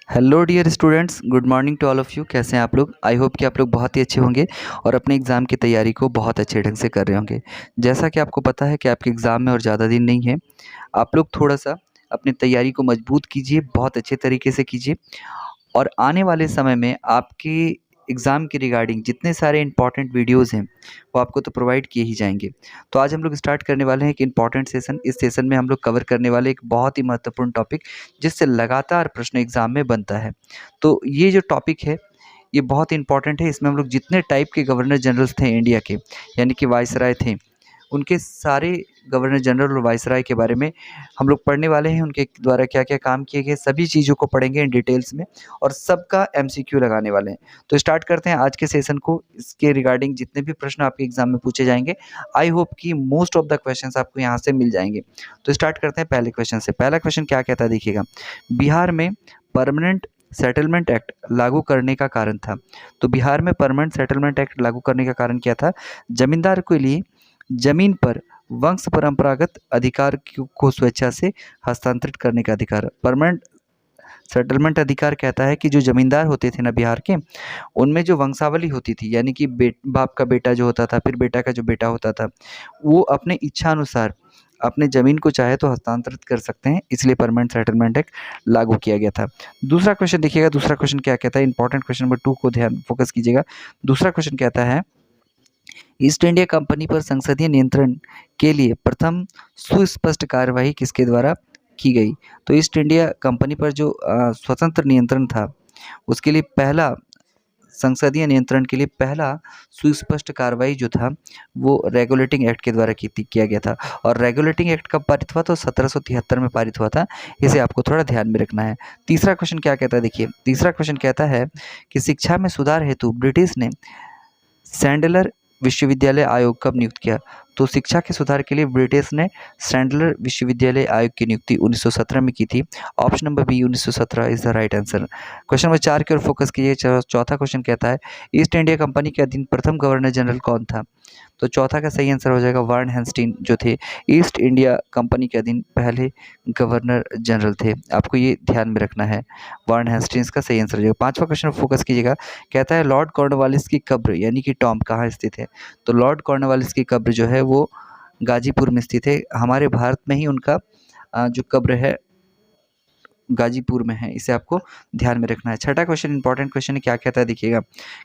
Hello dear students, good morning to all of you. कैसे हैं आप लोग? आई होप कि आप लोग बहुत ही अच्छे होंगे और अपने एग्ज़ाम की तैयारी को बहुत अच्छे ढंग से कर रहे होंगे। जैसा कि आपको पता है कि आपके एग्ज़ाम में और ज़्यादा दिन नहीं है, आप लोग थोड़ा-सा अपनी तैयारी को मजबूत कीजिए, बहुत अच्छे तरीके से कीजिए और आने वाले समय में आपके एग्ज़ाम के रिगार्डिंग जितने सारे इम्पोर्टेंट वीडियोज़ हैं, वो आपको तो प्रोवाइड किए ही जाएँगे। तो आज हम लोग स्टार्ट करने वाले हैं एक इम्पॉर्टेंट सेशन। इस सेशन में हम लोग कवर करने वाले एक बहुत ही महत्वपूर्ण टॉपिक, जिससे लगातार प्रश्न एग्ज़ाम में बनता है। तो ये जो टॉपिक है, ये बहुत इम्पॉर्टेंट है। इसमें हम लोग जितने टाइप के गवर्नर जनरल्स थे इंडिया के, यानी कि वाइसराय थे, उनके सारे गवर्नर जनरल और वाइसराय के बारे में हम लोग पढ़ने वाले हैं। उनके द्वारा क्या-क्या काम किए गए, सभी चीज़ों को पढ़ेंगे इन डिटेल्स में और सबका एमसीक्यू लगाने वाले हैं। तो स्टार्ट करते हैं आज के सेशन को। इसके रिगार्डिंग जितने भी प्रश्न आपके एग्ज़ाम में पूछे जाएँगे, आई होप कि मोस्ट ऑफ द क्वेश्चंस आपको यहाँ से मिल जाएँगे। तो स्टार्ट करते हैं पहले क्वेश्चन से। पहला क्वेश्चन क्या कहता है देखिएगा, बिहार में परमानेंट सेटलमेंट एक्ट लागू करने का कारण था। तो बिहार में परमानेंट सेटलमेंट एक्ट लागू करने का कारण क्या था? जमींदार के लिए जमीन पर वंश परंपरागत अधिकार को स्वेच्छा से हस्तांतरित करने का अधिकार। परमानेंट सेटलमेंट अधिकार कहता है कि जो ज़मींदार होते थे ना बिहार के, उनमें जो वंशावली होती थी, यानी कि बाप का बेटा जो होता था, फिर बेटा का जो बेटा होता था, वो अपने इच्छा अनुसार अपने ज़मीन को चाहे तो हस्तांतरित कर सकते हैं, इसलिए परमानेंट सेटलमेंट एक्ट लागू किया गया था। दूसरा क्वेश्चन देखिएगा, दूसरा क्वेश्चन क्या कहता है? इंपॉर्टेंट क्वेश्चन नंबर 2 को ध्यान फोकस कीजिएगा। दूसरा क्वेश्चन कहता है, ईस्ट इंडिया कंपनी पर संसदीय नियंत्रण के लिए प्रथम सुस्पष्ट कार्यवाही किसके द्वारा की गई? तो ईस्ट इंडिया कंपनी पर जो स्वतंत्र नियंत्रण था, उसके लिए पहला संसदीय नियंत्रण के लिए पहला सुस्पष्ट कार्रवाई जो था, वो रेगुलेटिंग एक्ट के द्वारा किया गया था। और रेगुलेटिंग एक्ट कब पारित हुआ? तो 1773 में पारित हुआ था। इसे आपको थोड़ा ध्यान में रखना है। तीसरा क्वेश्चन क्या कहता है देखिए, तीसरा क्वेश्चन कहता है कि शिक्षा में सुधार हेतु ब्रिटिश ने सैंडलर विश्वविद्यालय आयोग कब नियुक्त किया? तो शिक्षा के सुधार के लिए ब्रिटिश ने सैंडलर विश्वविद्यालय आयोग की नियुक्ति 1917 में की थी। Option number B 1917 is the right answer. Question number 4 की ओर फोकस कीजिए। चौथा क्वेश्चन कहता है, ईस्ट इंडिया कंपनी के अधीन प्रथम गवर्नर जनरल कौन था? तो चौथा का सही आंसर हो जाएगा वार्न हेस्टिंग, जो थे ईस्ट इंडिया कंपनी के अधीन पहले गवर्नर जनरल थे। आपको ये ध्यान में रखना है, वार्न हेस्टिंग्स का सही आंसर हो जाएगा। पांचवा क्वेश्चन फोकस कीजिएगा, कहता है लॉर्ड कॉर्नवालिस की कब्र यानी कि टॉम्ब कहाँ स्थित है? तो लॉर्ड कॉर्नवालिस की कब्र जो है वो गाजीपुर में स्थित है। हमारे भारत में ही उनका जो कब्र है गाजीपुर में है, इसे आपको ध्यान में रखना है। छठा क्वेश्चन इंपॉर्टेंट क्वेश्चन है, क्या कहता है देखिएगा,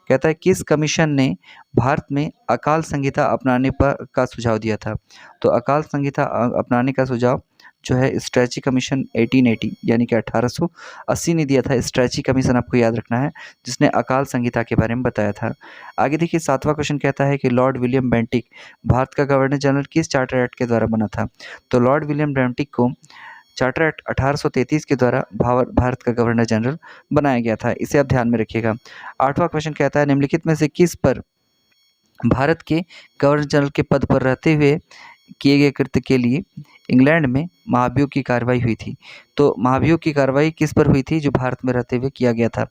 कहता है किस कमीशन ने भारत में अकाल संहिता अपनाने पर का सुझाव दिया था? तो अकाल संहिता अपनाने का सुझाव जो है स्ट्रैची कमीशन 1880 यानी कि 1880 ने दिया था। स्ट्रैची कमीशन आपको याद रखना है, जिसने अकाल संहिता के बारे में बताया था। आगे देखिए, सातवां क्वेश्चन कहता है कि लॉर्ड विलियम बेंटिक भारत का गवर्नर जनरल किस चार्टर एक्ट के द्वारा बना था? तो लॉर्ड विलियम बेंटिक को चार्टर एक्ट 1833 के द्वारा भारत का गवर्नर जनरल बनाया गया था। इसे आप ध्यान में रखिएगा। आठवां क्वेश्चन कहता है, निम्नलिखित में से किस पर भारत के गवर्नर जनरल के पद पर रहते हुए किए गए कृत्य के लिए इंग्लैंड में महाभियोग की कार्रवाई हुई थी? तो महाभियोग की कार्रवाई किस पर हुई थी जो भारत में रहते हुए किया गया था?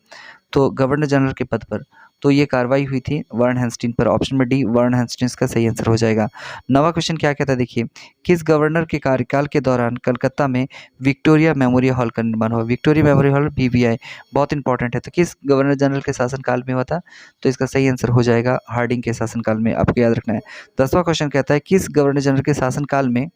तो गवर्नर जनरल के पद पर। तो ये कार्रवाई हुई थी वार्न हेस्टिंग पर। ऑप्शन में डी वार्न हेस्टिंग्स का सही आंसर हो जाएगा। नवा क्वेश्चन क्या कहता है देखिए, किस गवर्नर के कार्यकाल के दौरान कलकत्ता में विक्टोरिया मेमोरियल हॉल का निर्माण हुआ? विक्टोरिया मेमोरियल हॉल वीवीआई बहुत इंपॉर्टेंट है। तो किस गवर्नर जनरल के शासनकाल में हुआ था? तो इसका सही आंसर हो जाएगा हार्डिंग के शासनकाल में, आपको याद रखना है। 10वां क्वेश्चन कहता है, किस गवर्नर जनरल के शासनकाल में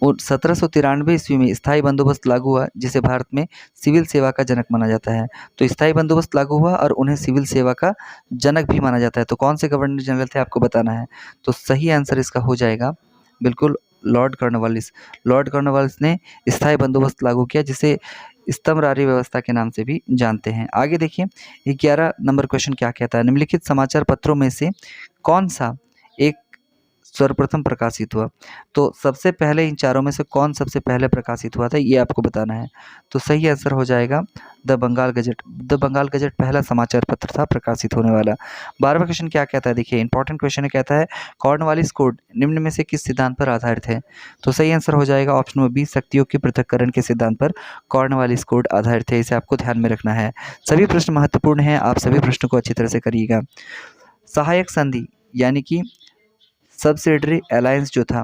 1793 ईस्वी में स्थायी बंदोबस्त लागू हुआ, जिसे भारत में सिविल सेवा का जनक माना जाता है? तो स्थायी बंदोबस्त लागू हुआ और उन्हें सिविल सेवा का जनक भी माना जाता है। तो कौन से गवर्नर जनरल थे आपको बताना है। तो सही आंसर इसका हो जाएगा बिल्कुल लॉर्ड कॉर्नवालिस। लॉर्ड कॉर्नवालिस ने स्थायी बंदोबस्त लागू किया, जिसे स्तंभरारी व्यवस्था के नाम से भी जानते हैं। आगे देखिए, 11 नंबर क्वेश्चन क्या कहता है, निम्नलिखित समाचार पत्रों में से कौन सा एक सर्वप्रथम प्रकाशित हुआ? तो सबसे पहले इन चारों में से कौन सबसे पहले प्रकाशित हुआ था, ये आपको बताना है। तो सही आंसर हो जाएगा the Bengal Gazette. The Bengal Gazette पहला समाचार पत्र था प्रकाशित होने वाला। 12वां क्वेश्चन क्या कहता है देखिए, इंपॉर्टेंट क्वेश्चन है, कहता है कॉर्नवालिस कोड निम्न में से किस सिद्धांत पर आधारित है? तो सही आंसर हो जाएगा ऑप्शन में बी शक्तियों के पृथक्करण के सिद्धांत पर कॉर्नवालिस कोड आधारित है। इसे आपको ध्यान में रखना है। सभी प्रश्न महत्वपूर्ण हैं, आप सभी प्रश्नों को अच्छी तरह से करिएगा। सहायक संधि यानी कि सब्सिडरी अलायंस जो था,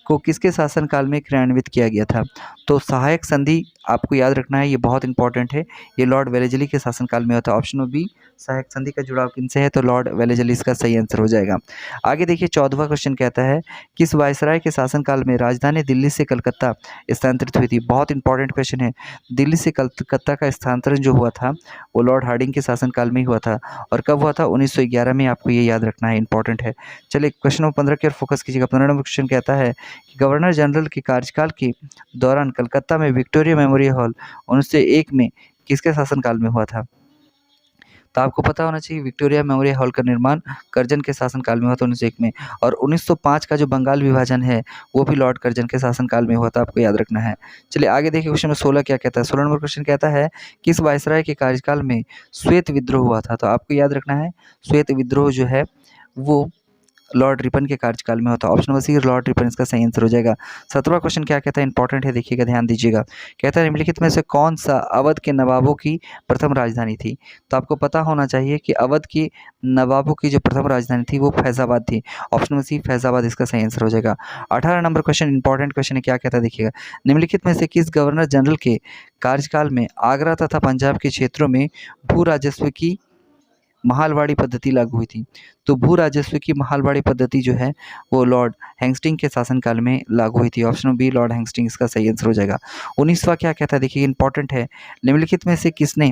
को किसके शासनकाल में क्रियान्वित किया गया था? तो सहायक संधि आपको याद रखना है, ये बहुत इंपॉर्टेंट है। ये लॉर्ड वेलेस्ली के शासनकाल में होता है। ऑप्शन नंबर बी, सहायक संधि का जुड़ाव किनसे है? तो लॉर्ड वेलेस्ली इसका सही आंसर हो जाएगा। आगे देखिए 14वां क्वेश्चन कहता है, किस वायसराय के शासनकाल में राजधानी दिल्ली से कलकत्ता स्थानांतरित हुई थी? बहुत इंपॉर्टेंट क्वेश्चन है। दिल्ली से कलकत्ता का स्थानांतरण जो हुआ था वो लॉर्ड हार्डिंग के शासनकाल में ही हुआ था। और कब हुआ था? 1911 में। आपको ये याद रखना है, इंपॉर्टेंट है। चलिए क्वेश्चन नंबर 15 की ओर फोकस कीजिएगा। 15 नंबर क्वेश्चन कहता है कि गवर्नर जनरल के कार्यकाल के दौरान कलकत्ता में विक्टोरिया मेमोरियल हॉल 1901 में किसके शासनकाल में हुआ था? तो आपको पता होना चाहिए विक्टोरिया मेमोरियल हॉल का निर्माण कर्जन के शासनकाल में हुआ था 1901 में। और 1905 का जो बंगाल विभाजन है वो भी लॉर्ड कर्जन के शासनकाल में हुआ था, आपको याद रखना है। चलिए आगे देखिए क्वेश्चन नंबर 16 क्या कहता है। 16 नंबर क्वेश्चन कहता है, किस वायसराय के कार्यकाल में श्वेत विद्रोह हुआ था? तो आपको याद रखना है, श्वेत विद्रोह जो है वो लॉर्ड रिपन के कार्यकाल में होता है। Option number C, Lord Ripon इसका सही आंसर हो जाएगा। 17वां क्वेश्चन क्या कहता है, इंपॉर्टेंट है, देखिएगा, ध्यान दीजिएगा। कहता है निम्नलिखित में से कौन सा अवध के नवाबों की प्रथम राजधानी थी? तो आपको पता होना चाहिए कि अवध की नवाबों की जो प्रथम राजधानी थी वो फैजाबाद थी। ऑप्शन नंबर सी, फैजाबाद इसका सही आंसर हो जाएगा। 18 नंबर क्वेश्चन इंपॉर्टेंट क्वेश्चन है, क्या कहता है देखिएगा। निम्नलिखित में से किस गवर्नर जनरल के कार्यकाल में आगरा तथा पंजाब के क्षेत्रों में भू राजस्व की महालवाड़ी पद्धति लागू हुई थी? तो भू राजस्व की महालवाड़ी पद्धति जो है वो लॉर्ड हेस्टिंग के शासनकाल में लागू हुई थी। ऑप्शन बी, लॉर्ड हेस्टिंग इसका सही आंसर हो जाएगा। 19वां क्या कहता है देखिए, इंपॉर्टेंट है। निम्नलिखित में से किसने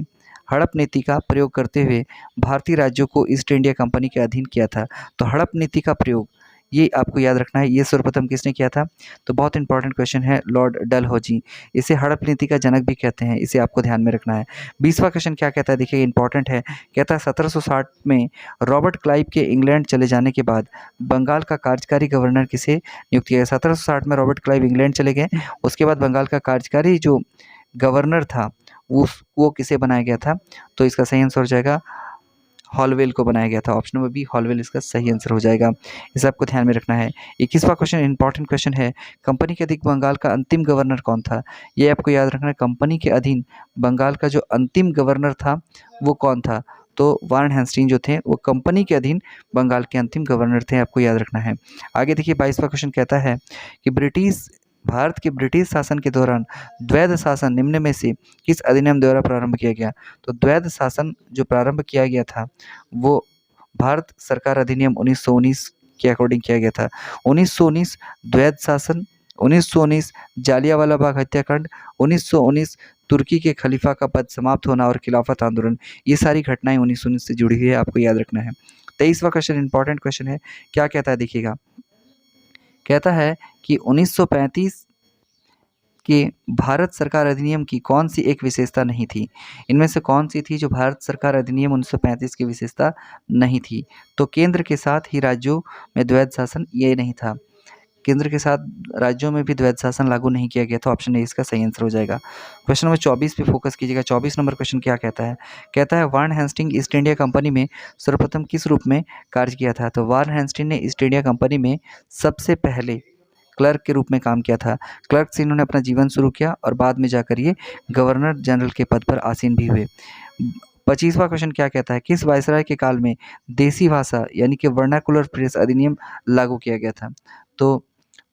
हड़प नीति का प्रयोग करते हुए भारतीय राज्यों को ईस्ट इंडिया कंपनी के अधीन किया था? तो हड़प नीति का प्रयोग ये आपको याद रखना है, ये सर्वप्रथम किसने किया था? तो बहुत इंपॉर्टेंट क्वेश्चन है, लॉर्ड डलहौजी। इसे हड़प नीति का जनक भी कहते हैं, इसे आपको ध्यान में रखना है। 20वां क्वेश्चन क्या कहता है देखिए, इंपॉर्टेंट है। कहता है 1760 में रॉबर्ट क्लाइव के इंग्लैंड चले जाने के बाद बंगाल का कार्यकारी गवर्नर किसे नियुक्त किया गया? 1760 में रॉबर्ट क्लाइव इंग्लैंड चले गए, उसके बाद बंगाल का कार्यकारी जो गवर्नर था वो किसे बनाया गया था? तो इसका सही आंसर हो जाएगा, हॉलवेल को बनाया गया था। ऑप्शन नंबर बी, हॉलवेल इसका सही आंसर हो जाएगा। इसे आपको ध्यान में रखना है। 21वां क्वेश्चन इंपॉर्टेंट क्वेश्चन है, कंपनी के अधीन बंगाल का अंतिम गवर्नर कौन था? ये आपको याद रखना है, कंपनी के अधीन बंगाल का जो अंतिम गवर्नर था वो कौन था? तो वारेन हेस्टिंग जो थे वो कंपनी के अधीन बंगाल के अंतिम गवर्नर थे, आपको याद रखना है। आगे देखिए 22वां क्वेश्चन कहता है कि भारत के ब्रिटिश शासन के दौरान द्वैध शासन निम्न में से किस अधिनियम द्वारा प्रारंभ किया गया? तो द्वैध शासन जो प्रारंभ किया गया था वो भारत सरकार अधिनियम 1919 के अकॉर्डिंग किया गया था। 1919 द्वैध शासन, 1919 जालियांवाला बाग हत्याकांड, 1919 तुर्की के खलीफा का पद समाप्त होना और खिलाफत आंदोलन, ये सारी घटनाएं 1919 से जुड़ी हुई है, आपको याद रखना है। 23वां क्वेश्चन इंपॉर्टेंट क्वेश्चन है, क्या कहता है देखिएगा। कहता है कि 1935 के भारत सरकार अधिनियम की कौन सी एक विशेषता नहीं थी? इनमें से कौन सी थी जो भारत सरकार अधिनियम 1935 की विशेषता नहीं थी? तो केंद्र के साथ ही राज्यों में द्वैध शासन ये नहीं था, केंद्र के साथ राज्यों में भी द्वैध शासन लागू नहीं किया गया था। ऑप्शन ए इसका सही आंसर हो जाएगा। क्वेश्चन नंबर 24 पे फोकस कीजिएगा। 24 नंबर क्वेश्चन क्या कहता है? कहता है Warren Hasting East India Company में सर्वप्रथम किस रूप में कार्य किया था? तो वारेन हेस्टिंग ने ईस्ट इंडिया कंपनी में सबसे पहले क्लर्क के रूप में काम किया था। क्लर्क से इन्होंने अपना जीवन शुरू किया और बाद में जाकर ये गवर्नर जनरल के पद पर आसीन भी हुए। 25वां क्वेश्चन क्या कहता है? किस वायसराय के काल में देसी भाषा यानी कि वर्नाकुलर प्रेस अधिनियम लागू किया गया था? तो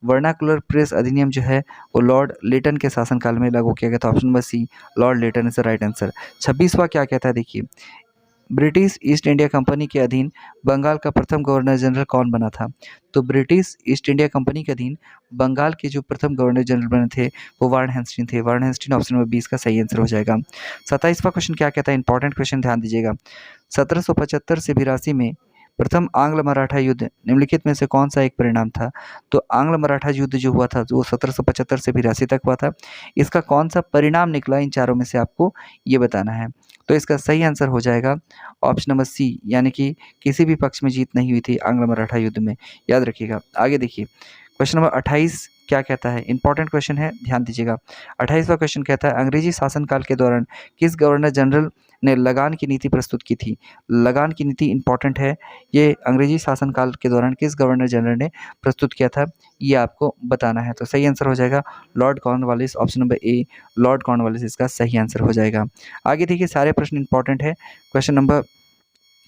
वर्नाकुलर प्रेस अधिनियम जो है वो लॉर्ड लेटन के शासनकाल में लागू किया गया था। Option number C, Lord Lytton is the right answer. 26वां क्या कहता है देखिए, ब्रिटिश ईस्ट इंडिया कंपनी के अधीन बंगाल का प्रथम गवर्नर जनरल कौन बना था? तो ब्रिटिश ईस्ट इंडिया कंपनी के अधीन बंगाल के जो प्रथम गवर्नर जनरल बने थे वो वारेन हेस्टिंग थे। वारेन हेस्टिंग ऑप्शन नंबर 20 का सही आंसर हो जाएगा। 27वां क्वेश्चन क्या कहता है? इंपॉर्टेंट क्वेश्चन, ध्यान दीजिएगा। 1775 से 82 में प्रथम आंग्ल मराठा युद्ध निम्नलिखित में से कौन सा एक परिणाम था? तो आंग्ल मराठा युद्ध जो हुआ था वो 1775 से 82 तक हुआ था, इसका कौन सा परिणाम निकला, इन चारों में से आपको ये बताना है। तो इसका सही आंसर हो जाएगा ऑप्शन नंबर सी, यानी कि किसी भी पक्ष में जीत नहीं हुई थी आंग्ल मराठा युद्ध में, याद रखिएगा। आगे देखिए क्वेश्चन नंबर 28 क्या कहता है? इंपॉर्टेंट क्वेश्चन है, ध्यान दीजिएगा। 28वां क्वेश्चन कहता है अंग्रेजी शासनकाल के दौरान किस गवर्नर जनरल ने लगान की नीति प्रस्तुत की थी? लगान की नीति इंपॉर्टेंट है, ये अंग्रेजी शासनकाल के दौरान किस गवर्नर जनरल ने प्रस्तुत किया था, ये आपको बताना है। तो सही आंसर हो जाएगा Lord Cornwallis. Option number A, Lord Cornwallis इसका सही आंसर हो जाएगा। आगे देखिए सारे प्रश्न इंपॉर्टेंट है। क्वेश्चन नंबर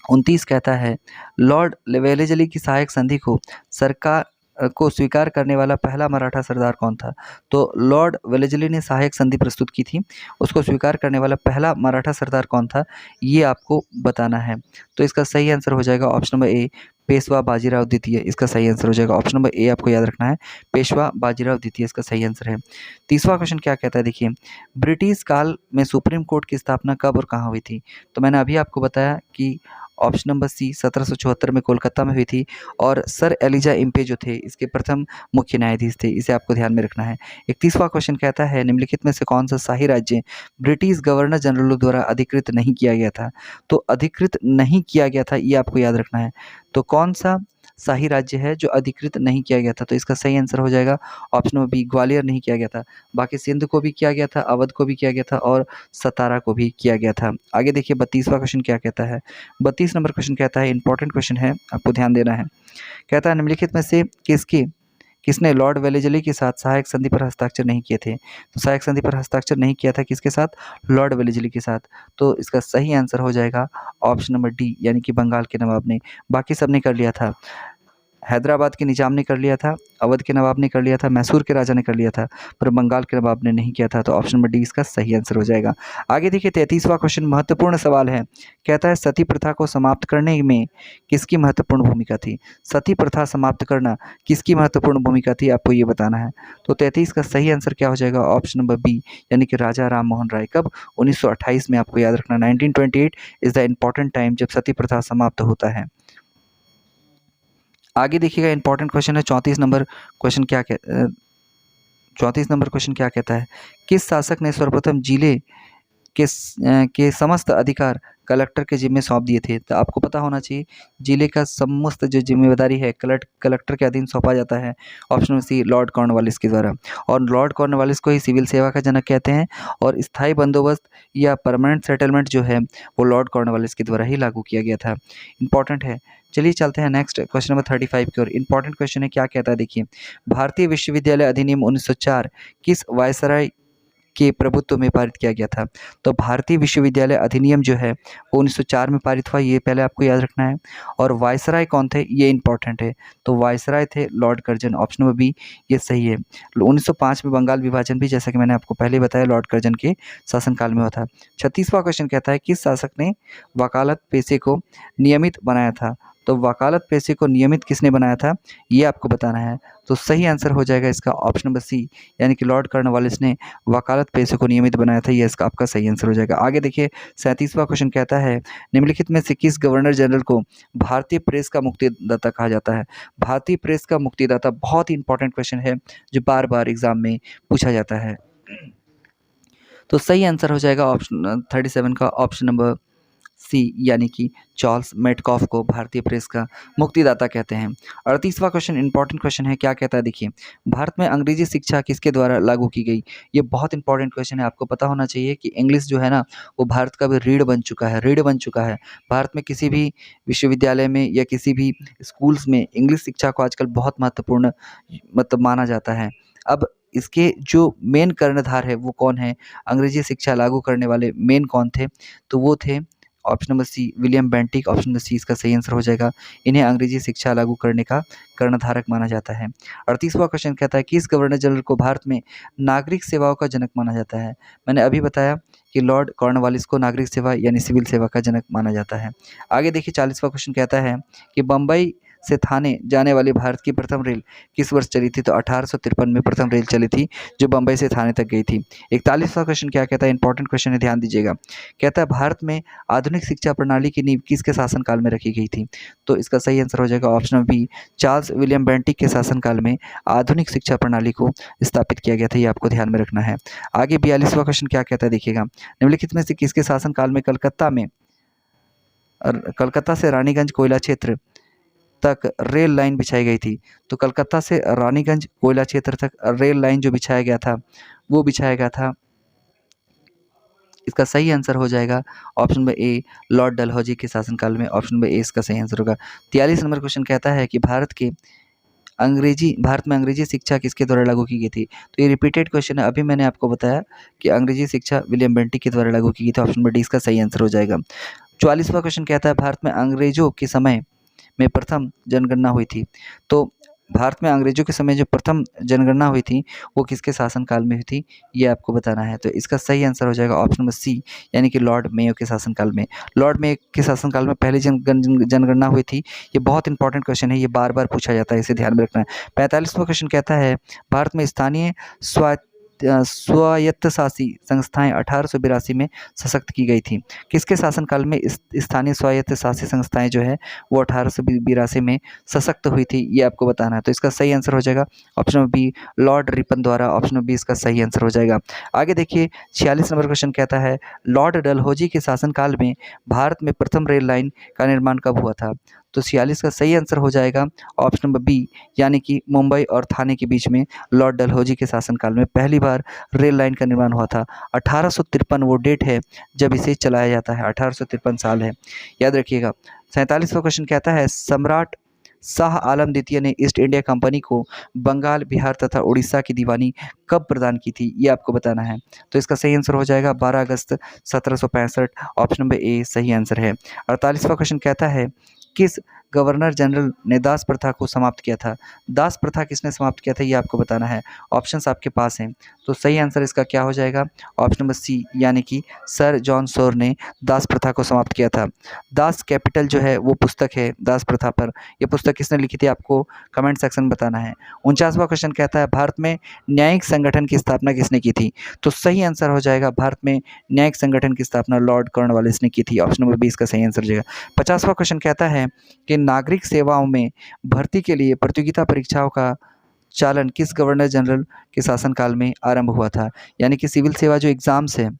29 कहता है लॉर्ड वेलेस्ली की सहायक संधि को सरकार को स्वीकार करने वाला पहला मराठा सरदार कौन था? तो लॉर्ड वेलेस्ली ने सहायक संधि प्रस्तुत की थी, उसको स्वीकार करने वाला पहला मराठा सरदार कौन था, ये आपको बताना है। तो इसका सही आंसर हो जाएगा option number A, Peshwa Bajirao द्वितीय। इसका सही आंसर हो जाएगा ऑप्शन नंबर ए, आपको याद रखना है, पेशवा बाजीराव द्वितीय इसका सही आंसर है। तीसरा क्वेश्चन क्या कहता है, देखिए, ब्रिटिश काल में सुप्रीम कोर्ट की स्थापना कब और कहाँ हुई थी? तो मैंने अभी आपको बताया कि ऑप्शन नंबर सी 1774 में कोलकाता में हुई थी, और सर एलिजा इम्पे जो थे इसके प्रथम मुख्य न्यायाधीश थे। इसे आपको ध्यान में रखना है। 31वां क्वेश्चन कहता है, निम्नलिखित में से कौन सा शाही राज्य ब्रिटिश गवर्नर जनरल द्वारा अधिकृत नहीं किया गया था? तो अधिकृत नहीं किया गया था, ये आपको याद रखना है। तो कौन सा शाही राज्य है जो अधिकृत नहीं किया गया था? तो इसका सही आंसर हो जाएगा ऑप्शन नंबर बी, ग्वालियर नहीं किया गया था। बाकी सिंध को भी किया गया था, अवध को भी किया गया था, और सतारा को भी किया गया था। आगे देखिए 32वां क्वेश्चन क्या कहता है। 32 नंबर क्वेश्चन कहता है, इंपॉर्टेंट क्वेश्चन है, आपको ध्यान देना है। कहता है, निम्नलिखित में से किसने लॉर्ड वेलेस्ली के साथ सहायक संधि पर हस्ताक्षर नहीं किए थे? तो सहायक संधि पर हस्ताक्षर नहीं किया था किसके साथ? लॉर्ड वेलेस्ली के साथ। तो इसका सही आंसर हो जाएगा ऑप्शन नंबर डी, यानी कि बंगाल के नवाब ने। बाकी सब ने कर लिया था। हैदराबाद के निजाम ने कर लिया था, अवध के नवाब ने कर लिया था, मैसूर के राजा ने कर लिया था, पर बंगाल के नवाब ने नहीं किया था। तो ऑप्शन नंबर डी इसका सही आंसर हो जाएगा। आगे देखिए 33वां क्वेश्चन महत्वपूर्ण सवाल है। कहता है, सती प्रथा को समाप्त करने में किसकी महत्वपूर्ण भूमिका थी? सती प्रथा समाप्त करना किसकी महत्वपूर्ण भूमिका थी, आपको ये बताना है। तो 33 का सही आंसर क्या हो जाएगा? ऑप्शन नंबर बी, यानी कि राजा राम मोहन राय। कब? 1928 में। आपको याद रखना 1928 इज द इम्पॉर्टेंट टाइम जब सती प्रथा समाप्त होता है। आगे देखिएगा इंपॉर्टेंट क्वेश्चन है 34 नंबर क्वेश्चन क्या 34 नंबर क्वेश्चन क्या कहता है, किस शासक ने सर्वप्रथम जिले के समस्त अधिकार कलेक्टर के जिम्मे सौंप दिए थे? तो आपको पता होना चाहिए जिले का समस्त जो जिम्मेदारी है कलेक्टर के अधीन सौंपा जाता है। ऑप्शन सी, लॉर्ड कॉर्नवालिस के द्वारा। और लॉर्ड कॉर्नवालिस को ही सिविल सेवा का जनक कहते हैं, और स्थायी बंदोबस्त या परमानेंट सेटलमेंट जो है वो लॉर्ड कॉर्नवालिस के द्वारा ही लागू किया गया था। इंपॉर्टेंट है। चलिए चलते हैं नेक्स्ट क्वेश्चन नंबर 35 की ओर। इंपॉर्टेंट क्वेश्चन है, क्या कहता है, देखिए, भारतीय विश्वविद्यालय अधिनियम 1904 किस वायसराय के प्रभुत्व में पारित किया गया था? तो भारतीय विश्वविद्यालय अधिनियम जो है वो 1904 में पारित हुआ, ये पहले आपको याद रखना है। और वायसराय कौन थे, ये इंपॉर्टेंट है। तो वायसराय थे Lord Curzon. Option number B ये सही है। 1905 में बंगाल विभाजन भी, जैसा कि मैंने आपको पहले बताया, लॉर्ड कर्जन के शासनकाल में हुआ था। 36वां क्वेश्चन कहता है, किस शासक ने वकालत पेशे को नियमित बनाया था? तो वकालत पेशे को नियमित किसने बनाया था, ये आपको बताना है। तो सही आंसर हो जाएगा इसका ऑप्शन नंबर सी, यानी कि लॉर्ड कॉर्नवालिस ने वकालत पेशे को नियमित बनाया था। ये इसका आपका सही आंसर हो जाएगा। आगे देखिए 37वां क्वेश्चन कहता है, निम्नलिखित में से किस गवर्नर जनरल को भारतीय प्रेस का मुक्तिदाता कहा जाता है? भारतीय प्रेस का मुक्तिदाता बहुत ही इंपॉर्टेंट क्वेश्चन है जो बार बार एग्जाम में पूछा जाता है। तो सही आंसर हो जाएगा ऑप्शन 37 का ऑप्शन नंबर सी, यानी कि चार्ल्स मेटकॉफ को भारतीय प्रेस का मुक्तिदाता कहते हैं। 38वां क्वेश्चन इंपॉर्टेंट क्वेश्चन है, क्या कहता है, देखिए, भारत में अंग्रेजी शिक्षा किसके द्वारा लागू की गई? ये बहुत इंपॉर्टेंट क्वेश्चन है। आपको पता होना चाहिए कि इंग्लिश जो है ना वो भारत का भी रीढ़ बन चुका है, भारत में किसी भी विश्वविद्यालय में या किसी भी स्कूल्स में इंग्लिश शिक्षा को आजकल बहुत महत्वपूर्ण मतलब माना जाता है। अब इसके जो मेन कर्णधार है वो कौन है, अंग्रेजी शिक्षा लागू करने वाले मेन कौन थे? तो वो थे option number C, William Bentinck. Option number C इसका सही आंसर हो जाएगा। इन्हें अंग्रेजी शिक्षा लागू करने का कर्णधारक माना जाता है। 38वां क्वेश्चन कहता है, किस गवर्नर जनरल को भारत में नागरिक सेवाओं का जनक माना जाता है? मैंने अभी बताया कि लॉर्ड कॉर्नवालिस को नागरिक सेवा यानी सिविल सेवा का जनक माना जाता है। आगे देखिए 40वां क्वेश्चन कहता है कि बम्बई से थाने जाने वाली भारत की प्रथम रेल किस वर्ष चली थी? तो 1853 में प्रथम रेल चली थी जो बम्बई से थाने तक गई थी। 41वां क्वेश्चन क्या कहता है, इंपॉर्टेंट क्वेश्चन है, ध्यान दीजिएगा। कहता है, भारत में आधुनिक शिक्षा प्रणाली की नींव किसके शासनकाल में रखी गई थी? तो इसका सही आंसर हो जाएगा option B, Charles William Bentinck के शासनकाल में आधुनिक शिक्षा प्रणाली को स्थापित किया गया था। ये आपको ध्यान में रखना है। आगे 42वां क्वेश्चन क्या कहता है, देखिएगा, निम्नलिखित में से किसके शासनकाल में कलकत्ता से रानीगंज कोयला क्षेत्र तक रेल लाइन बिछाई गई थी? तो कलकत्ता से रानीगंज कोयला क्षेत्र तक रेल लाइन जो बिछाया गया था वो बिछाया गया था, इसका सही आंसर हो जाएगा option number A, Lord Dalhousie के शासनकाल में। ऑप्शन नंबर ए इसका सही आंसर होगा। 43 नंबर क्वेश्चन कहता है कि भारत में अंग्रेजी शिक्षा किसके द्वारा लागू की गई थी? तो ये रिपीटेड क्वेश्चन है। अभी मैंने आपको बताया कि अंग्रेजी शिक्षा विलियम बेंटिक के द्वारा लागू की गई थी। ऑप्शन नंबर डी इसका सही आंसर हो जाएगा। 44वां क्वेश्चन कहता है, भारत में अंग्रेजों के समय में प्रथम जनगणना हुई थी? तो भारत में अंग्रेजों के समय जो प्रथम जनगणना हुई थी वो किसके शासनकाल में हुई थी, ये आपको बताना है। तो इसका सही आंसर हो जाएगा ऑप्शन नंबर सी, यानी कि लॉर्ड मेयो के शासनकाल में। लॉर्ड मेयो के शासनकाल में पहली जनगणना हुई थी। ये बहुत इंपॉर्टेंट क्वेश्चन है, ये बार बार पूछा जाता है, इसे ध्यान में रखना है। 45वां क्वेश्चन कहता है, भारत में स्थानीय स्वायत्तशासी संस्थाएं 1882 में सशक्त की गई थी। किसके शासनकाल में स्थानीय स्वायत्तशासी संस्थाएं जो है वो 1882 में सशक्त हुई थी, ये आपको बताना है। तो इसका सही आंसर हो जाएगा option number B, Lord Ripon द्वारा। ऑप्शन नंबर बी इसका सही आंसर हो जाएगा। आगे देखिए 46 नंबर क्वेश्चन कहता है, लॉर्ड डलहौजी के शासनकाल में भारत में प्रथम रेल लाइन का निर्माण कब हुआ था। तो 46 का सही आंसर हो जाएगा ऑप्शन नंबर बी, यानी कि मुंबई और थाने के बीच में लॉर्ड डलहौजी के शासनकाल में पहली बार रेल लाइन का निर्माण हुआ था। 1853 वो डेट है जब इसे चलाया जाता है, 1853 साल है, याद रखिएगा। 47वां क्वेश्चन कहता है, सम्राट शाह आलम द्वितीय ने ईस्ट इंडिया कंपनी को बंगाल, बिहार तथा उड़ीसा की दीवानी कब प्रदान की थी, ये आपको बताना है। तो इसका सही आंसर हो जाएगा 12 अगस्त 1765। ऑप्शन नंबर ए सही आंसर है। 48वां क्वेश्चन कहता है, किस गवर्नर जनरल ने दास प्रथा को समाप्त किया था। दास प्रथा किसने समाप्त किया था, ये आपको बताना है। ऑप्शंस आपके पास हैं, तो सही आंसर इसका क्या हो जाएगा ऑप्शन नंबर सी, यानी कि सर जॉन सोर ने दास प्रथा को समाप्त किया था। दास कैपिटल जो है वो पुस्तक है दास प्रथा पर, ये पुस्तक किसने लिखी थी आपको कमेंट सेक्शन में बताना है। 49वां क्वेश्चन कहता है, भारत में न्यायिक संगठन की स्थापना किसने की थी। तो सही आंसर हो जाएगा, भारत में न्यायिक संगठन की स्थापना लॉर्ड कॉर्नवालिस ने की थी। ऑप्शन नंबर बी इसका सही आंसर हो जाएगा। 50वां क्वेश्चन कहता है कि नागरिक सेवाओं में भर्ती के लिए प्रतियोगिता परीक्षाओं का चालन किस गवर्नर जनरल के शासनकाल में आरंभ हुआ था। यानी कि सिविल सेवा जो एग्ज़ाम्स है,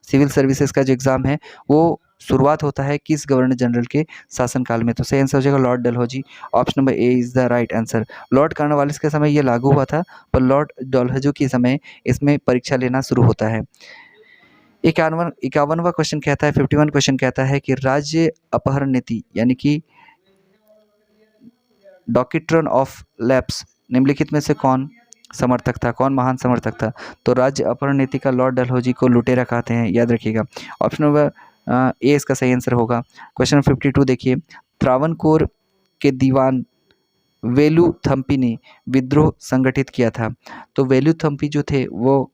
सिविल सर्विसेज का जो एग्ज़ाम है वो शुरुआत होता है किस गवर्नर जनरल के शासनकाल में। तो सही आंसर हो जाएगा Lord Dalhousie. Option number A is the right answer. Lord Cornwallis के समय ये लागू हुआ था, पर लॉर्ड डलहौजी के समय इसमें परीक्षा लेना शुरू होता है। 51वां क्वेश्चन कहता है, 51 क्वेश्चन कहता है कि राज्य अपहरण नीति यानी कि डॉक्ट्रिन ऑफ लैप्स निम्नलिखित में से कौन समर्थक था, कौन महान समर्थक था। तो राज्य अपहरण नीति का लॉर्ड डलहौजी को लुटेरा कहते हैं, याद रखिएगा। ऑप्शन नंबर ए इसका सही आंसर होगा। क्वेश्चन नंबर 52 देखिए, त्रावणकोर के दीवान वेलुथम्पी ने विद्रोह संगठित किया था। तो वेलुथम्पी जो थे वो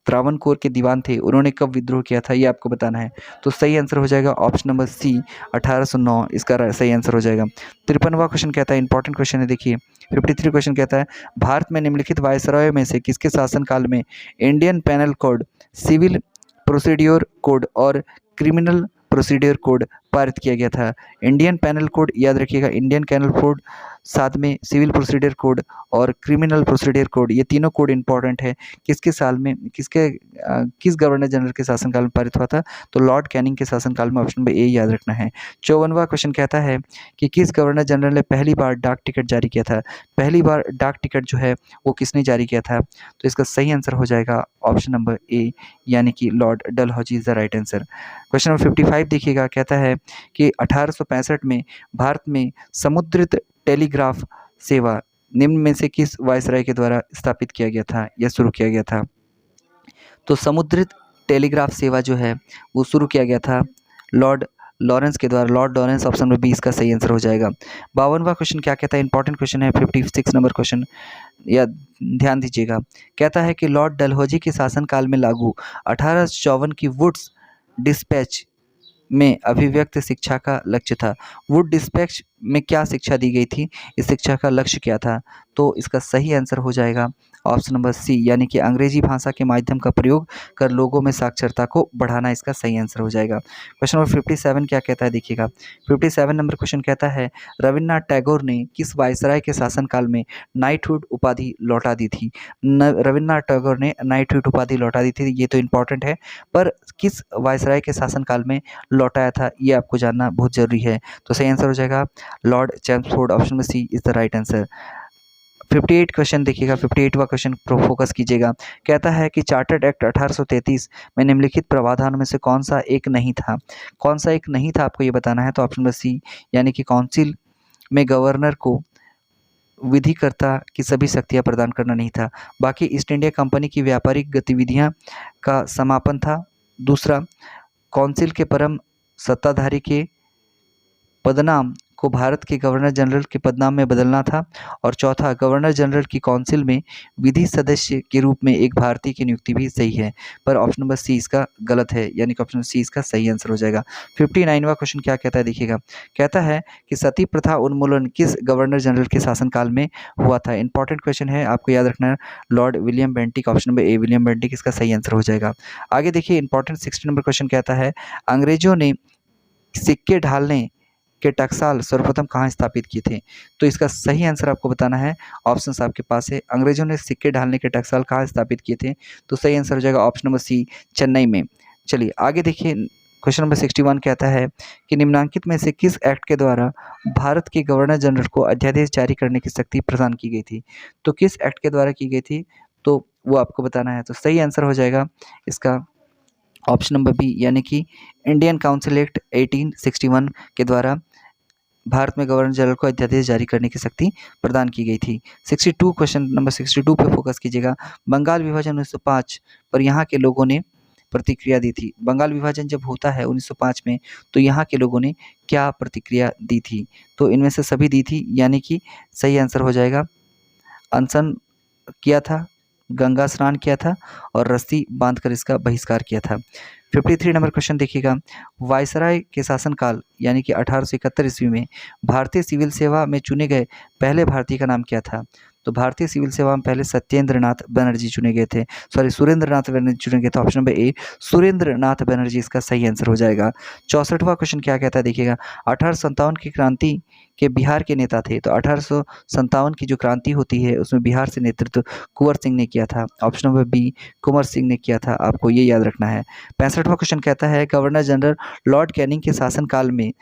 त्रावणकोर के दीवान थे, उन्होंने कब विद्रोह किया था, ये आपको बताना है। तो सही आंसर हो जाएगा ऑप्शन नंबर सी 1809 इसका सही आंसर हो जाएगा। 53वां क्वेश्चन कहता है, इंपॉर्टेंट क्वेश्चन है देखिए। 53 क्वेश्चन कहता है, भारत में निम्नलिखित वायसरॉय में से किसके शासनकाल में Indian penal code, civil procedure code और क्रिमिनल प्रोसीड्योर कोड पारित किया गया था। इंडियन पेनल कोड याद रखिएगा, इंडियन पेनल कोड, साथ में सिविल प्रोसीडियर कोड और क्रिमिनल प्रोसीडियर कोड, ये तीनों कोड इंपॉर्टेंट है। किसके साल में किस गवर्नर जनरल के शासनकाल में पारित हुआ था। तो लॉर्ड कैनिंग के शासनकाल में। ऑप्शन नंबर ए याद रखना है। 54वां क्वेश्चन कहता है कि किस गवर्नर जनरल ने पहली बार डाक टिकट जारी किया था। पहली बार डाक टिकट जो है वो किसने जारी किया था। तो इसका सही आंसर हो जाएगा ऑप्शन नंबर ए, यानी कि Lord Dalhousie is the right answer. Question number 55 देखिएगा, कहता है कि 1865 में भारत में समुद्रित टेलीग्राफ सेवा निम्न में से किस वायसराय के द्वारा स्थापित किया गया था या शुरू किया गया था। तो समुद्रित टेलीग्राफ सेवा जो है वो शुरू किया गया था लॉर्ड लॉरेंस के द्वारा, Lord Lawrence. Option number B इसका सही आंसर हो जाएगा। 52वां क्वेश्चन क्या कहता है, इंपॉर्टेंट क्वेश्चन है, 56 नंबर क्वेश्चन, या ध्यान दीजिएगा। कहता है कि लॉर्ड डलहौजी के शासनकाल में लागू 1854 की वुड्स डिस्पैच में अभिव्यक्त शिक्षा का लक्ष्य था। वुड डिस्पैच में क्या शिक्षा दी गई थी, इस शिक्षा का लक्ष्य क्या था। तो इसका सही आंसर हो जाएगा ऑप्शन नंबर सी, यानी कि अंग्रेजी भाषा के माध्यम का प्रयोग कर लोगों में साक्षरता को बढ़ाना, इसका सही आंसर हो जाएगा। क्वेश्चन नंबर 57 क्या कहता है देखिएगा। 57 नंबर क्वेश्चन कहता है, रविन्द्रनाथ टैगोर ने किस वायसराय के शासनकाल में नाइटहुड उपाधि लौटा दी थी। रविन्द्रनाथ टैगोर ने नाइटहुड उपाधि लौटा दी थी, ये तो इंपॉर्टेंट है, पर किस वायसराय के शासनकाल में लौटाया था ये आपको जानना बहुत जरूरी है। तो सही आंसर हो जाएगा लॉर्ड चैम्सफोर्ड। ऑप्शन में C is the right answer. 58 question देखिएगा, 58वां क्वेश्चन पर फोकस कीजिएगा। कहता है कि चार्टर्ड एक्ट 1833 में निम्नलिखित प्रावधानों में से कौन सा एक नहीं था। कौन सा एक नहीं था आपको ये बताना है। तो ऑप्शन नंबर सी, यानी कि काउंसिल में गवर्नर को विधिकर्ता की सभी शक्तियां प्रदान करना नहीं था। बाकी ईस्ट इंडिया कंपनी की व्यापारिक गतिविधियां का समापन था। दूसरा, काउंसिल के परम सत्ताधारी के पदनाम को भारत के गवर्नर जनरल के पदनाम में बदलना था। और चौथा, गवर्नर जनरल की काउंसिल में विधि सदस्य के रूप में एक भारतीय की नियुक्ति भी सही है, पर ऑप्शन नंबर सी इसका गलत है, यानी कि ऑप्शन सी इसका सही आंसर हो जाएगा। 59वां क्वेश्चन क्या कहता है देखिएगा, कहता है कि सती प्रथा उन्मूलन किस गवर्नर जनरल के शासनकाल में हुआ था। इंपॉर्टेंट क्वेश्चन है, आपको याद रखना है, Lord William Bentinck, option number A William Bentinck इसका सही आंसर हो जाएगा। आगे देखिए इंपॉर्टेंट 60 नंबर क्वेश्चन कहता है, अंग्रेजों ने सिक्के ढालने के टकसाल सर्वप्रथम कहाँ स्थापित किए थे। तो इसका सही आंसर आपको बताना है, ऑप्शंस आपके पास है। अंग्रेजों ने सिक्के ढालने के टकसाल कहाँ स्थापित किए थे, तो सही आंसर हो जाएगा ऑप्शन नंबर सी, चेन्नई में। चलिए आगे देखिए, क्वेश्चन नंबर 61 कहता है कि निम्नलिखित में से किस एक्ट के द्वारा भारत के गवर्नर जनरल को अध्यादेश जारी करने की शक्ति प्रदान की गई थी। तो किस एक्ट के द्वारा की गई थी, तो वो आपको बताना है। तो सही आंसर हो जाएगा इसका ऑप्शन नंबर बी, यानी कि इंडियन काउंसिल एक्ट 1861 के द्वारा भारत में गवर्नर जनरल को अध्यादेश जारी करने की शक्ति प्रदान की गई थी। 62 क्वेश्चन नंबर 62 पे फोकस कीजिएगा। बंगाल विभाजन 1905 पर यहाँ के लोगों ने प्रतिक्रिया दी थी। बंगाल विभाजन जब होता है 1905 में, तो यहाँ के लोगों ने क्या प्रतिक्रिया दी थी, तो इनमें से सभी दी थी, यानी कि सही आंसर हो जाएगा अनशन किया था, गंगा स्नान किया था और रस्सी बांधकर इसका बहिष्कार किया था। 53 नंबर क्वेश्चन देखिएगा, वायसराय के शासनकाल यानी कि 1871 ईस्वी में भारतीय सिविल सेवा में चुने गए पहले भारतीय का नाम क्या था। तो भारतीय सिविल सेवा में पहले सत्येंद्रनाथ बनर्जी चुने गए थे, सुरेंद्रनाथ बनर्जी चुने गए थे। Option number A Surendranath Banerjee इसका सही आंसर हो जाएगा। 64वां क्वेश्चन क्या कहता है देखिएगा, 1857 की क्रांति के बिहार के नेता थे। तो 1857 की जो क्रांति होती है उसमें बिहार से नेतृत्व कुंवर सिंह ने किया था। Option number B Kunwar Singh ने किया था, आपको ये याद रखना है। 65वां क्वेश्चन कहता है, गवर्नर जनरल लॉर्ड कैनिंग के शासनकाल में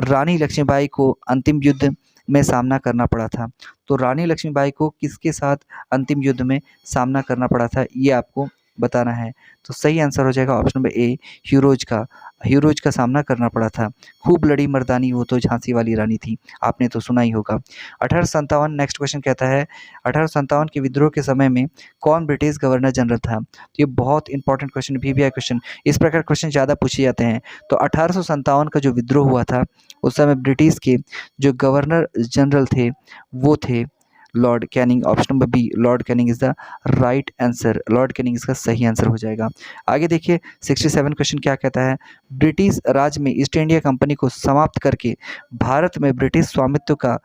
रानी लक्ष्मीबाई को अंतिम युद्ध में सामना करना पड़ा था। तो रानी लक्ष्मीबाई को किसके साथ अंतिम युद्ध में सामना करना पड़ा था, ये आपको बताना है। तो सही आंसर हो जाएगा ऑप्शन नंबर ए ह्यूरोज का सामना करना पड़ा था। खूब लड़ी मर्दानी वो तो झांसी वाली रानी थी, आपने तो सुना ही होगा। 1857 नेक्स्ट क्वेश्चन कहता है, 1857 के विद्रोह के समय में कौन ब्रिटिश गवर्नर जनरल था। तो ये बहुत इंपॉर्टेंट क्वेश्चन, वीवीआई क्वेश्चन, इस प्रकार क्वेश्चन ज़्यादा पूछे जाते हैं। तो 1857 का जो विद्रोह हुआ था उस समय ब्रिटिश के जो गवर्नर जनरल थे वो थे Lord Canning. Option number B Lord Canning is the right answer, Lord Canning इसका सही आंसर हो जाएगा। आगे देखिए 67 क्वेश्चन क्या कहता है, ब्रिटिश राज में ईस्ट इंडिया कंपनी को समाप्त करके भारत में ब्रिटिश स्वामित्व का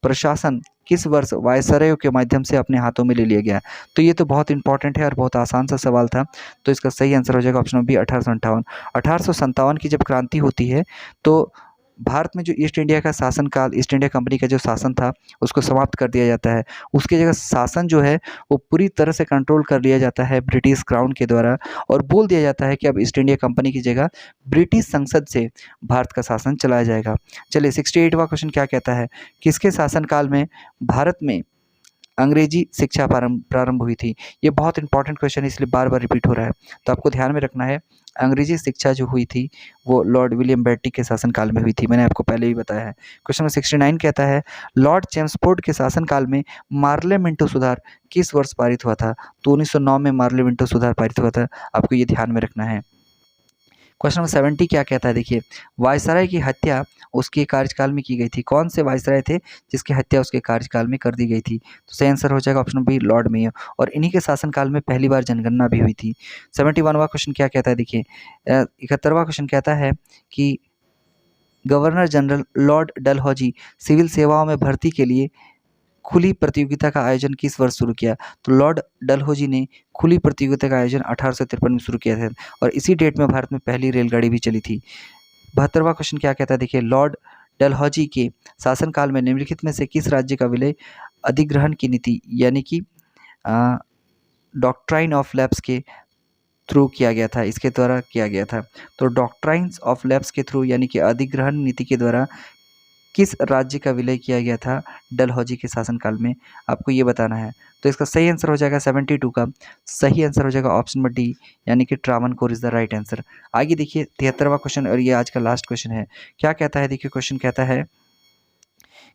प्रशासन किस वर्ष वायसराय के माध्यम से अपने हाथों में ले लिया गया। तो ये तो बहुत इंपॉर्टेंट है और बहुत आसान सा सवाल था, तो इसका सही आंसर हो जाएगा ऑप्शन बी 1858। 1857 की जब क्रांति होती है तो भारत में जो ईस्ट इंडिया का शासनकाल, ईस्ट इंडिया कंपनी का जो शासन था उसको समाप्त कर दिया जाता है। उसकी जगह शासन जो है वो पूरी तरह से कंट्रोल कर लिया जाता है ब्रिटिश क्राउन के द्वारा, और बोल दिया जाता है कि अब ईस्ट इंडिया कंपनी की जगह ब्रिटिश संसद से भारत का शासन चलाया जाएगा। चलिए 68वां क्वेश्चन क्या कहता है, किसके शासनकाल में भारत में अंग्रेजी शिक्षा प्रारंभ हुई थी। ये बहुत इंपॉर्टेंट क्वेश्चन है, इसलिए बार बार रिपीट हो रहा है, तो आपको ध्यान में रखना है। अंग्रेजी शिक्षा जो हुई थी वो लॉर्ड विलियम बेंटिक के शासनकाल में हुई थी, मैंने आपको पहले ही बताया है। क्वेश्चन नंबर 69 कहता है, लॉर्ड चेम्सफोर्ड के शासनकाल में मार्लेमेंटो सुधार किस वर्ष पारित हुआ था। तो 1909 में मार्लेमेंटो सुधार पारित हुआ था, आपको ये ध्यान में रखना है। क्वेश्चन नंबर 70 क्या कहता है देखिए, वायसराय की हत्या उसके कार्यकाल में की गई थी। कौन से वायसराय थे जिसकी हत्या उसके कार्यकाल में कर दी गई थी। तो सही आंसर हो जाएगा ऑप्शन बी लॉर्ड मेयो, और इन्हीं के शासनकाल में पहली बार जनगणना भी हुई थी। 71वां क्वेश्चन क्या कहता है देखिए, 71वां क्वेश्चन कहता है कि governor general Lord Dalhousie civil सेवाओं में भर्ती के लिए खुली प्रतियोगिता का आयोजन किस वर्ष शुरू किया। तो लॉर्ड डलहौजी ने खुली प्रतियोगिता का आयोजन 1853 में शुरू किया था, और इसी डेट में भारत में पहली रेलगाड़ी भी चली थी। 72वां क्वेश्चन क्या कहता है देखिए, लॉर्ड डलहौजी के शासनकाल में निम्नलिखित में से किस राज्य का विलय अधिग्रहण की नीति यानी कि डॉक्ट्राइन ऑफ लैप्स के थ्रू किया गया था, इसके द्वारा किया गया था। तो डॉक्ट्राइन्स ऑफ लैप्स के थ्रू यानी कि अधिग्रहण नीति के द्वारा किस राज्य का विलय किया गया था डलहौजी के शासनकाल में, आपको ये बताना है। तो इसका सही आंसर हो जाएगा 72 का सही आंसर हो जाएगा ऑप्शन नंबर डी, यानी कि Travancore is the right answer. आगे देखिए 73वां क्वेश्चन, और ये आज का लास्ट क्वेश्चन है। क्या कहता है देखिए, क्वेश्चन कहता है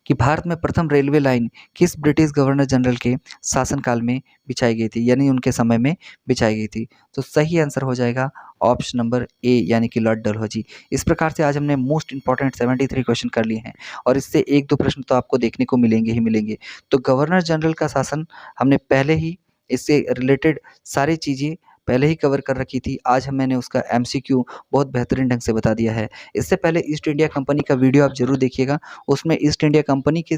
कि भारत में प्रथम रेलवे लाइन किस ब्रिटिश गवर्नर जनरल के शासनकाल में बिछाई गई थी, यानी उनके समय में बिछाई गई थी। तो सही आंसर हो जाएगा ऑप्शन नंबर ए, यानी कि लॉर्ड डलहौजी। इस प्रकार से आज हमने मोस्ट इंपॉर्टेंट 73 क्वेश्चन कर लिए हैं और इससे 1-2 प्रश्न तो आपको देखने को मिलेंगे ही मिलेंगे। तो गवर्नर जनरल का शासन हमने पहले ही इससे रिलेटेड सारी चीज़ें पहले ही कवर कर रखी थी। आज मैंने उसका एमसीक्यू बहुत बेहतरीन ढंग से बता दिया है। इससे पहले ईस्ट इंडिया कंपनी का वीडियो आप ज़रूर देखिएगा। उसमें ईस्ट इंडिया कंपनी के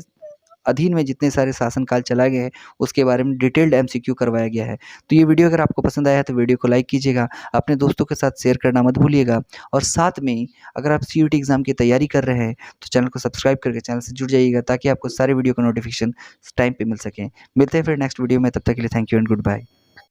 अधीन में जितने सारे शासनकाल चलाए गए हैं, उसके बारे में डिटेल्ड एमसीक्यू करवाया गया है। तो ये वीडियो अगर आपको पसंद आया है तो वीडियो को लाइक कीजिएगा, अपने दोस्तों के साथ शेयर करना मत भूलिएगा और साथ में ही अगर आप सीयूईटी एग्ज़ाम की तैयारी कर रहे हैं तो चैनल को सब्सक्राइब करके चैनल से जुड़ जाइएगा ताकि आपको सारे वीडियो का नोटिफिकेशन टाइम पे मिल सकें। मिलते हैं फिर नेक्स्ट वीडियो में, तब तक के लिए thank you and good bye.